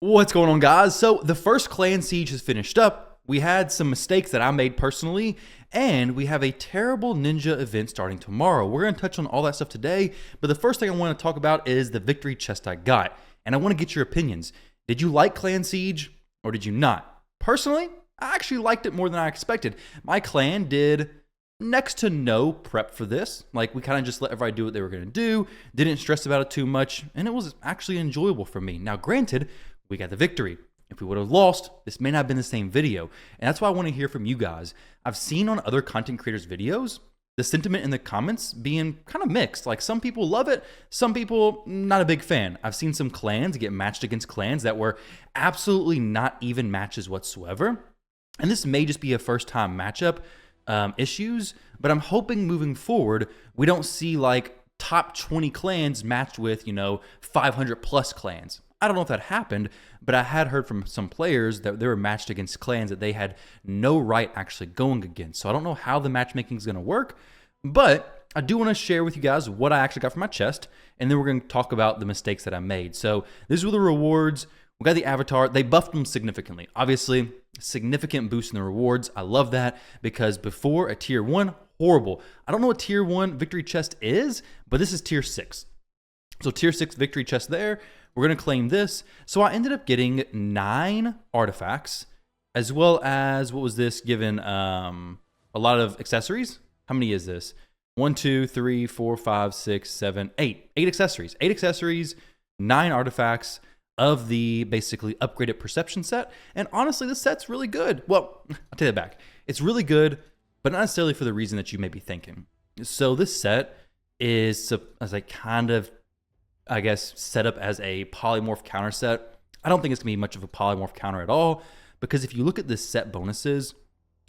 What's going on, guys? So the first clan siege has finished up. We had some mistakes that I made personally, and we have a terrible ninja event starting tomorrow. We're going to touch on all that stuff today, but the first thing I want to talk about is the victory chest I got, and I want to get your opinions. Did you like clan siege or did you not? Personally, I actually liked it more than I expected. My clan did next to no prep for this. Like, we kind of just let everybody do what they were going to do, didn't stress about it too much, and it was actually enjoyable for me. Now, granted, we got the victory. If we would have lost, this may not have been the same video. And that's why I want to hear from you guys. I've seen on other content creators' videos, the sentiment in the comments being kind of mixed. Like, some people love it, some people not a big fan. I've seen some clans get matched against clans that were absolutely not even matches whatsoever. And this may just be a first-time matchup issues, but I'm hoping moving forward, we don't see like top 20 clans matched with, 500 plus clans. I don't know if that happened, but I had heard from some players that they were matched against clans that they had no right actually going against. So I don't know how the matchmaking is going to work, but I do want to share with you guys what I actually got from my chest, and then we're going to talk about the mistakes that I made. So these were the rewards. We got the avatar. They buffed them significantly. Obviously, significant boost in the rewards. I love that because before a tier 1, horrible. I don't know what tier 1 victory chest is, but this is tier 6. So tier 6 victory chest there. We're going to claim this. So I ended up getting 9 artifacts, as well as, what was this, given a lot of accessories. How many is this? 1, 2, 3, 4, 5, 6, 7, 8. 8 accessories. 8 accessories, 9 artifacts of the basically upgraded perception set. And honestly, this set's really good. Well, I'll take that back. It's really good, but not necessarily for the reason that you may be thinking. So this set is as a kind of, I guess, set up as a polymorph counter set. I don't think it's gonna be much of a polymorph counter at all, because if you look at the set bonuses,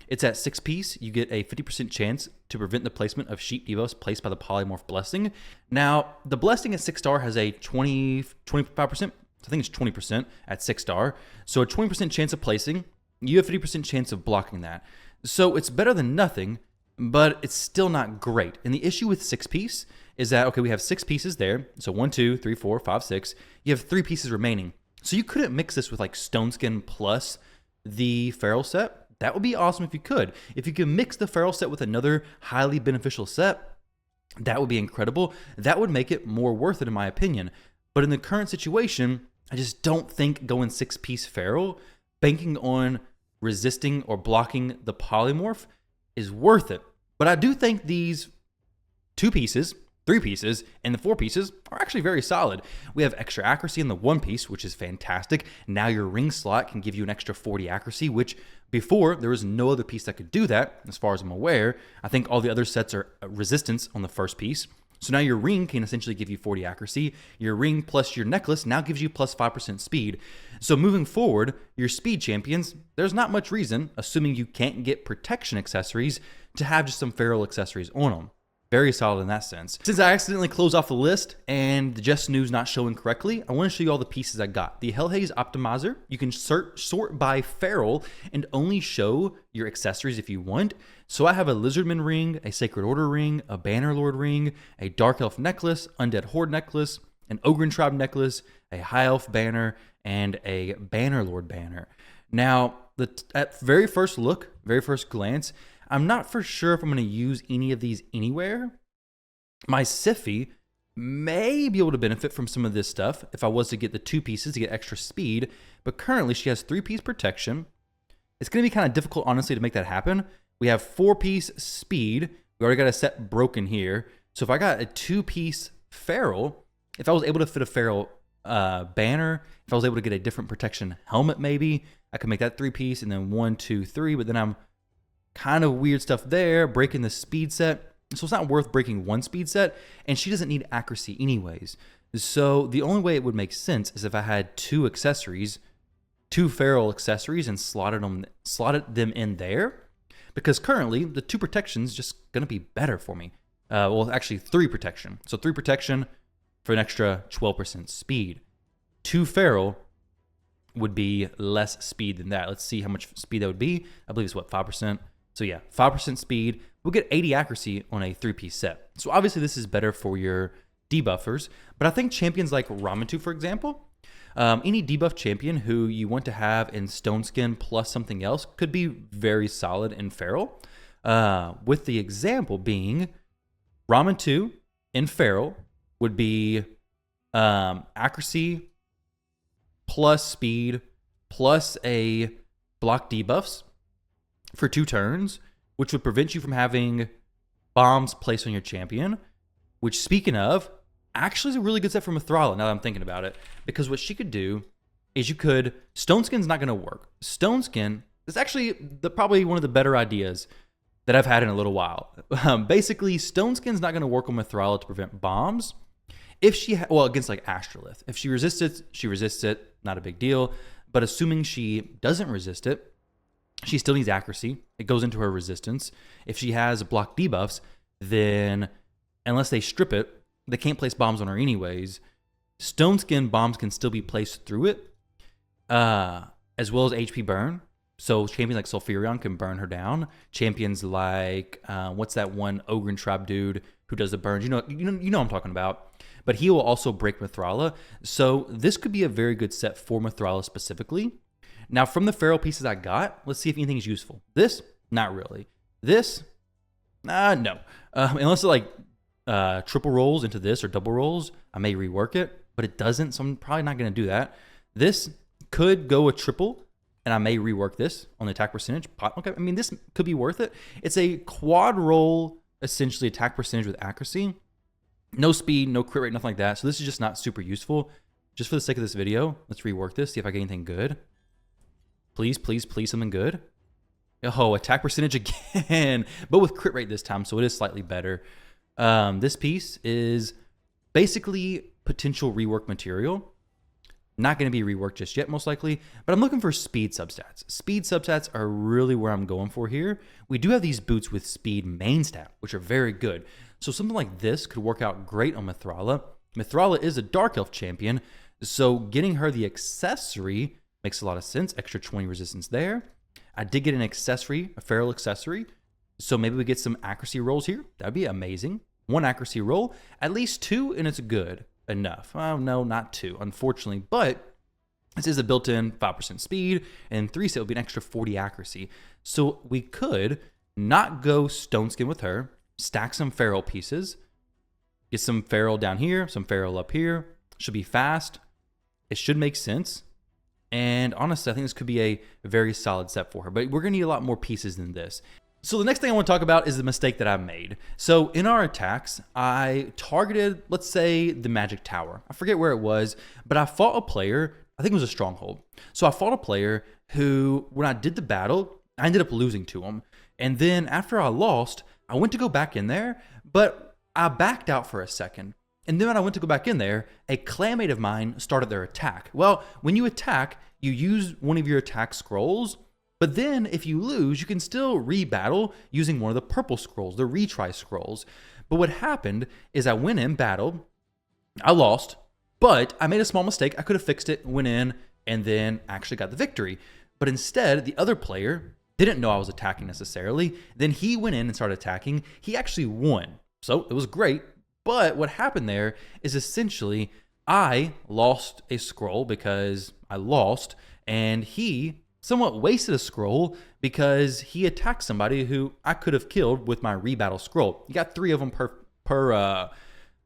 it's at 6 piece. You get a 50% chance to prevent the placement of sheep devos placed by the polymorph blessing. Now, the blessing at 6-star has a 25%, I think it's 20% at 6-star. So a 20% chance of placing, you have 50% chance of blocking that. So it's better than nothing, but it's still not great. And the issue with 6 piece is that, okay, we have 6 pieces there. So 1, 2, 3, 4, 5, 6. You have 3 pieces remaining. So you couldn't mix this with like Stone Skin plus the Feral set. That would be awesome if you could. If you could mix the Feral set with another highly beneficial set, that would be incredible. That would make it more worth it, in my opinion. But in the current situation, I just don't think going 6-piece Feral, banking on resisting or blocking the polymorph, is worth it. But I do think these 2 pieces, 3 pieces, and the 4 pieces are actually very solid. We have extra accuracy in the 1 piece, which is fantastic. Now your ring slot can give you an extra 40 accuracy, which before there was no other piece that could do that, as far as I'm aware. I think all the other sets are resistance on the first piece. So now your ring can essentially give you 40 accuracy. Your ring plus your necklace now gives you plus 5% speed. So moving forward, your speed champions, there's not much reason, assuming you can't get protection accessories, to have just some feral accessories on them. Very solid in that sense. Since I accidentally closed off the list and the Just News not showing correctly, I want to show you all the pieces I got. The Hellhaze Optimizer, you can sort by feral and only show your accessories if you want. So I have a Lizardman ring, a Sacred Order ring, a Bannerlord ring, a Dark Elf necklace, Undead Horde necklace, an Ogren Tribe necklace, a High Elf banner, and a Bannerlord banner. Now, at very first look, very first glance, I'm not for sure if I'm going to use any of these anywhere. My Siphi may be able to benefit from some of this stuff if I was to get the 2 pieces to get extra speed, but currently she has 3-piece protection. It's going to be kind of difficult, honestly, to make that happen. We have 4-piece speed. We already got a set broken here. So if I got a 2-piece feral, if I was able to fit a feral banner, if I was able to get a different protection helmet maybe, I could make that 3-piece and then 1, 2, 3, but then I'm kind of weird stuff there, breaking the speed set. So it's not worth breaking 1 speed set, and she doesn't need accuracy anyways. So the only way it would make sense is if I had 2 accessories, 2 feral accessories, and slotted them in there, because currently the 2 protection's just gonna be better for me. Well, actually 3 protection. So 3 protection for an extra 12% speed. 2 feral would be less speed than that. Let's see how much speed that would be. I believe it's what, 5%? So yeah, 5% speed. We'll get 80 accuracy on a 3-piece set. So obviously this is better for your debuffers, but I think champions like Ramatu, for example, Any debuff champion who you want to have in Stone Skin plus something else could be very solid in Feral. With the example being Ramen 2 in Feral would be accuracy plus speed plus a block debuffs for 2 turns, which would prevent you from having bombs placed on your champion, which, speaking of, actually is a really good set for Mithrala now that I'm thinking about it, because what she could do is Stone Skin's not going to work. Stone Skin is actually probably one of the better ideas that I've had in a little while. Basically, Stone Skin's not going to work on Mithrala to prevent bombs. If she, against like Astrolith. If she resists it, she resists it, not a big deal. But assuming she doesn't resist it, she still needs accuracy. It goes into her resistance. If she has block debuffs, then unless they strip it, they can't place bombs on her anyways. Stone Skin bombs can still be placed through it, as well as HP burn. So champions like Sulfurion can burn her down. Champions like, what's that one Ogre and Trap dude who does the burns? You know what I'm talking about. But he will also break Mithrala. So this could be a very good set for Mithrala specifically. Now, from the Feral pieces I got, let's see if anything is useful. This, not really. This, no. Unless it like triple rolls into this or double rolls, I may rework it, but it doesn't, so I'm probably not going to do that. This could go a triple, and I may rework this on the attack percentage. Okay, I mean, this could be worth it. It's a quad roll, essentially attack percentage with accuracy. No speed, no crit rate, nothing like that. So this is just not super useful. Just for the sake of this video, let's rework this, see if I get anything good. Please, please, please, something good. Oh, attack percentage again, but with crit rate this time, so it is slightly better. This piece is basically potential rework material. Not going to be reworked just yet, most likely, but I'm looking for speed substats. Speed substats are really where I'm going for here. We do have these boots with speed main stat, which are very good. So something like this could work out great on Mithrala. Mithrala is a Dark Elf champion, so getting her the accessory makes a lot of sense. Extra 20 resistance there. I did get an accessory, a Feral accessory, so maybe we get some accuracy rolls here. That'd be amazing. 1 accuracy roll, at least 2, and it's good enough. Oh, no, not 2, unfortunately, but this is a built-in 5% speed, and 3 set would be an extra 40 accuracy. So we could not go Stone Skin with her, stack some Feral pieces, get some Feral down here, some Feral up here. Should be fast. It should make sense. And honestly, I think this could be a very solid set for her. But we're going to need a lot more pieces than this. So the next thing I want to talk about is the mistake that I made. So in our attacks, I targeted, let's say, the Magic Tower. I forget where it was, but I fought a player, I think it was a Stronghold. So I fought a player who, when I did the battle, I ended up losing to him. And then after I lost, I went to go back in there, but I backed out for a second. And then when I went to go back in there, a clanmate of mine started their attack. Well, when you attack, you use one of your attack scrolls, but then if you lose, you can still rebattle using one of the purple scrolls, the retry scrolls. But what happened is I went in, battled, I lost, but I made a small mistake. I could have fixed it, went in, and then actually got the victory. But instead, the other player didn't know I was attacking necessarily. Then he went in and started attacking. He actually won. So it was great. But what happened there is essentially I lost a scroll because I lost, and he somewhat wasted a scroll because he attacked somebody who I could have killed with my rebattle scroll. You got 3 of them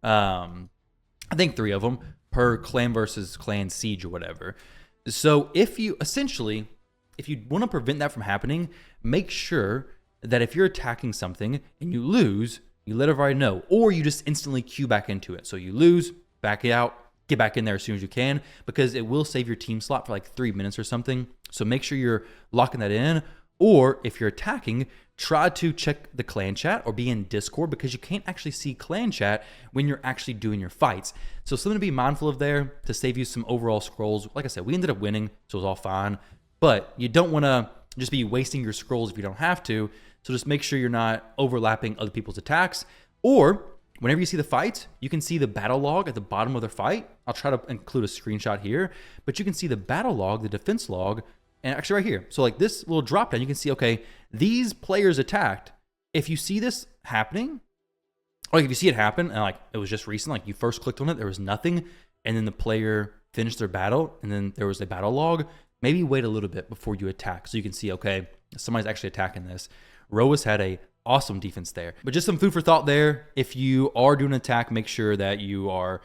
I think 3 of them per clan versus clan siege or whatever. So if you want to prevent that from happening, make sure that if you're attacking something and you lose, you let everybody know, or you just instantly queue back into it. So you lose, back it out, get back in there as soon as you can, because it will save your team slot for like 3 minutes or something. So make sure you're locking that in. Or if you're attacking, try to check the clan chat or be in Discord, because you can't actually see clan chat when you're actually doing your fights. So something to be mindful of there to save you some overall scrolls. Like I said, we ended up winning, so it was all fine. But you don't want to just be wasting your scrolls if you don't have to. So just make sure you're not overlapping other people's attacks. Or whenever you see the fight, you can see the battle log at the bottom of their fight. I'll try to include a screenshot here, but you can see the battle log, the defense log, and actually right here. So like this little drop down, you can see, okay, these players attacked. If you see this happening, or if you see it happen, and like it was just recent, like you first clicked on it, there was nothing, and then the player finish their battle and then there was a battle log, maybe wait a little bit before you attack so you can see, okay, somebody's actually attacking this. Roas had a awesome defense there. But just some food for thought there. If you are doing an attack, make sure that you are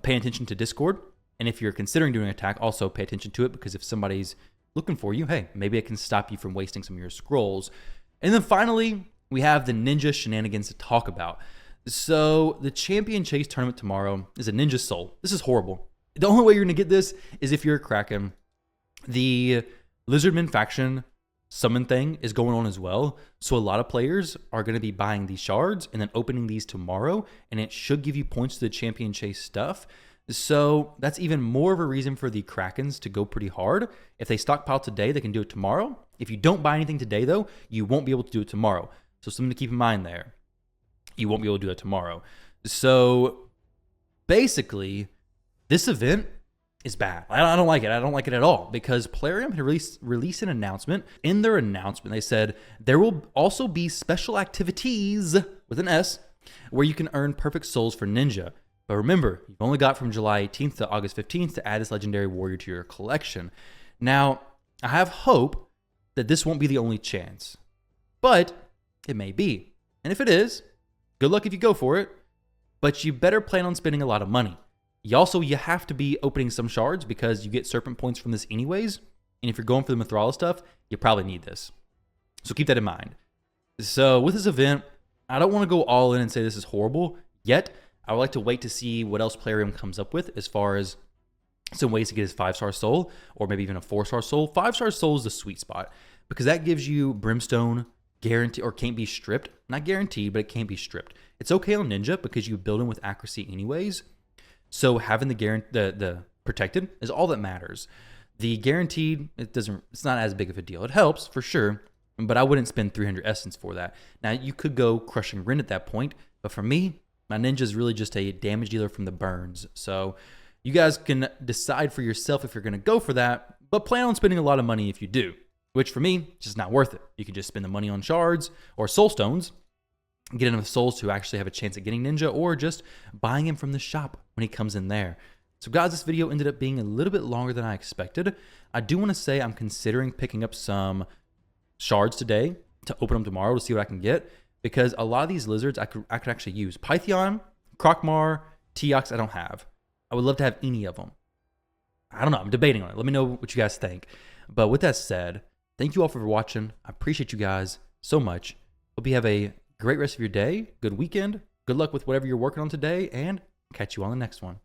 paying attention to Discord. And if you're considering doing an attack, also pay attention to it, because if somebody's looking for you, hey, maybe it can stop you from wasting some of your scrolls. And then finally, we have the ninja shenanigans to talk about. So the champion chase tournament tomorrow is a ninja soul. This is horrible. The only way you're going to get this is if you're a Kraken. The Lizardman faction summon thing is going on as well. So a lot of players are going to be buying these shards and then opening these tomorrow, and it should give you points to the champion chase stuff. So that's even more of a reason for the Krakens to go pretty hard. If they stockpile today, they can do it tomorrow. If you don't buy anything today, though, you won't be able to do it tomorrow. So something to keep in mind there. You won't be able to do that tomorrow. So basically, this event is bad. I don't like it. I don't like it at all, because Plarium had released an announcement. In their announcement, they said there will also be special activities with an S where you can earn perfect souls for Ninja. But remember, you've only got from July 18th to August 15th to add this legendary warrior to your collection. Now, I have hope that this won't be the only chance, but it may be. And if it is, good luck if you go for it, but you better plan on spending a lot of money. You have to be opening some shards because you get serpent points from this anyways. And if you're going for the Mithrala stuff, you probably need this. So keep that in mind. So with this event, I don't want to go all in and say this is horrible yet. I would like to wait to see what else Plarium comes up with as far as some ways to get his 5-star soul, or maybe even a 4-star soul. 5-star soul is the sweet spot because that gives you brimstone guarantee, or can't be stripped. Not guaranteed, but it can't be stripped. It's okay on Ninja because you build him with accuracy anyways. So having the protected is all that matters. The guaranteed, it's not as big of a deal. It helps for sure, but I wouldn't spend 300 essence for that. Now you could go crushing Rin at that point, but for me, my Ninja is really just a damage dealer from the burns. So you guys can decide for yourself if you're going to go for that, but plan on spending a lot of money if you do, which for me, just not worth it. You can just spend the money on shards or soul stones, get enough souls to actually have a chance at getting Ninja, or just buying him from the shop when he comes in there. So guys, this video ended up being a little bit longer than I expected. I do want to say I'm considering picking up some shards today to open them tomorrow to see what I can get, because a lot of these lizards I could actually use. Pythion, Krokmar, Teox I don't have. I would love to have any of them. I don't know. I'm debating on it. Let me know what you guys think. But with that said, thank you all for watching. I appreciate you guys so much. Hope you have a great rest of your day, good weekend, good luck with whatever you're working on today, and catch you on the next one.